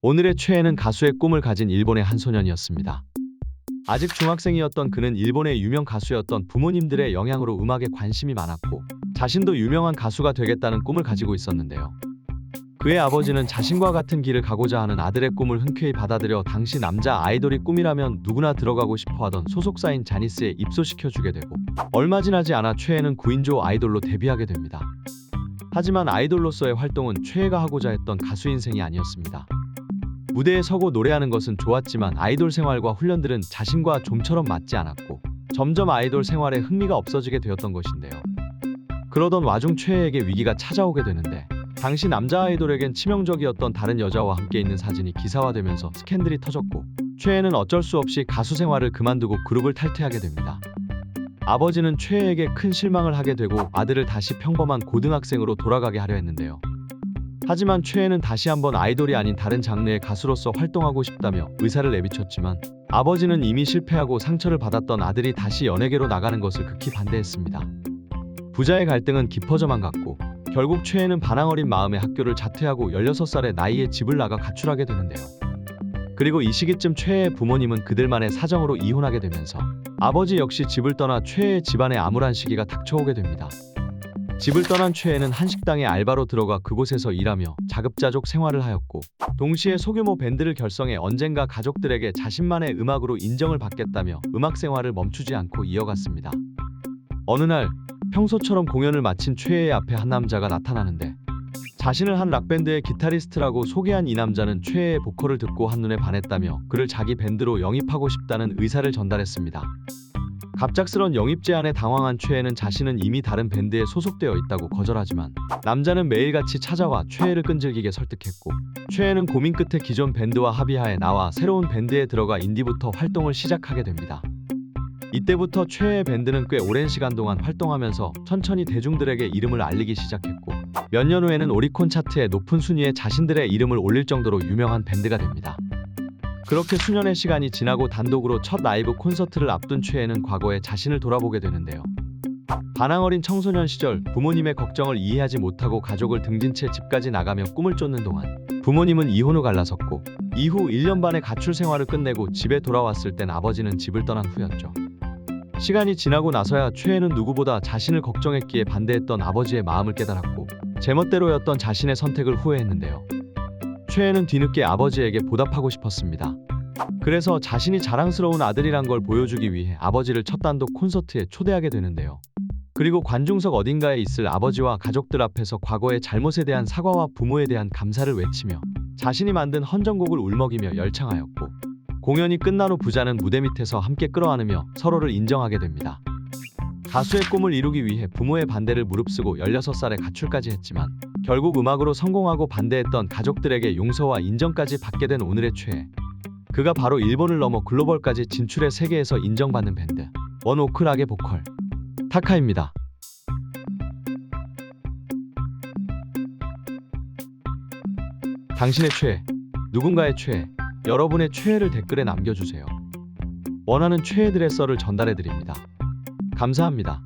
오늘의 최애는 가수의 꿈을 가진 일본의 한 소년이었습니다. 아직 중학생이었던 그는 일본의 유명 가수였던 부모님들의 영향으로 음악에 관심이 많았고 자신도 유명한 가수가 되겠다는 꿈을 가지고 있었는데요. 그의 아버지는 자신과 같은 길을 가고자 하는 아들의 꿈을 흔쾌히 받아들여 당시 남자 아이돌이 꿈이라면 누구나 들어가고 싶어하던 소속사인 자니스에 입소시켜주게 되고 얼마 지나지 않아 최애는 9인조 아이돌로 데뷔하게 됩니다. 하지만 아이돌로서의 활동은 최애가 하고자 했던 가수 인생이 아니었습니다. 무대에 서고 노래하는 것은 좋았지만 아이돌 생활과 훈련들은 자신과 좀처럼 맞지 않았고 점점 아이돌 생활에 흥미가 없어지게 되었던 것인데요. 그러던 와중 최애에게 위기가 찾아오게 되는데 당시 남자 아이돌에겐 치명적이었던 다른 여자와 함께 있는 사진이 기사화되면서 스캔들이 터졌고 최애는 어쩔 수 없이 가수 생활을 그만두고 그룹을 탈퇴하게 됩니다. 아버지는 최애에게 큰 실망을 하게 되고 아들을 다시 평범한 고등학생으로 돌아가게 하려 했는데요. 하지만 최애는 다시 한번 아이돌이 아닌 다른 장르의 가수로서 활동하고 싶다며 의사를 내비쳤지만 아버지는 이미 실패하고 상처를 받았던 아들이 다시 연예계로 나가는 것을 극히 반대했습니다. 부자의 갈등은 깊어져만 갔고 결국 최애는 반항어린 마음에 학교를 자퇴하고 16살의 나이에 집을 나가 가출하게 되는데요. 그리고 이 시기쯤 최애의 부모님은 그들만의 사정으로 이혼하게 되면서 아버지 역시 집을 떠나 최애의 집안에 암울한 시기가 닥쳐오게 됩니다. 집을 떠난 최애는 한식당에 알바로 들어가 그곳에서 일하며 자급자족 생활을 하였고 동시에 소규모 밴드를 결성해 언젠가 가족들에게 자신만의 음악으로 인정을 받겠다며 음악 생활을 멈추지 않고 이어갔습니다. 어느 날 평소처럼 공연을 마친 최애의 앞에 한 남자가 나타나는데 자신을 한 락밴드의 기타리스트라고 소개한 이 남자는 최애의 보컬을 듣고 한눈에 반했다며 그를 자기 밴드로 영입하고 싶다는 의사를 전달했습니다. 갑작스런 영입 제안에 당황한 최애는 자신은 이미 다른 밴드에 소속되어 있다고 거절하지만 남자는 매일같이 찾아와 최애를 끈질기게 설득했고 최애는 고민 끝에 기존 밴드와 합의하에 나와 새로운 밴드에 들어가 인디부터 활동을 시작하게 됩니다. 이때부터 최애의 밴드는 꽤 오랜 시간 동안 활동하면서 천천히 대중들에게 이름을 알리기 시작했고 몇 년 후에는 오리콘 차트의 높은 순위에 자신들의 이름을 올릴 정도로 유명한 밴드가 됩니다. 그렇게 수년의 시간이 지나고 단독으로 첫 라이브 콘서트를 앞둔 최애는 과거에 자신을 돌아보게 되는데요. 반항어린 청소년 시절 부모님의 걱정을 이해하지 못하고 가족을 등진 채 집까지 나가며 꿈을 쫓는 동안 부모님은 이혼 후 갈라섰고 이후 1년 반의 가출 생활을 끝내고 집에 돌아왔을 땐 아버지는 집을 떠난 후였죠. 시간이 지나고 나서야 최애는 누구보다 자신을 걱정했기에 반대했던 아버지의 마음을 깨달았고 제멋대로였던 자신의 선택을 후회했는데요. 최애는 뒤늦게 아버지에게 보답하고 싶었습니다. 그래서 자신이 자랑스러운 아들이란 걸 보여주기 위해 아버지를 첫 단독 콘서트에 초대하게 되는데요. 그리고 관중석 어딘가에 있을 아버지와 가족들 앞에서 과거의 잘못에 대한 사과와 부모에 대한 감사를 외치며 자신이 만든 헌정곡을 울먹이며 열창하였고 공연이 끝난 후 부자는 무대 밑에서 함께 끌어안으며 서로를 인정하게 됩니다. 가수의 꿈을 이루기 위해 부모의 반대를 무릅쓰고 16살에 가출까지 했지만 결국 음악으로 성공하고 반대했던 가족들에게 용서와 인정까지 받게 된 오늘의 최애. 그가 바로 일본을 넘어 글로벌까지 진출해 세계에서 인정받는 밴드 원오크 락의 보컬 타카입니다. 당신의 최애, 누군가의 최애, 여러분의 최애를 댓글에 남겨주세요. 원하는 최애들의 썰을 전달해드립니다. 감사합니다.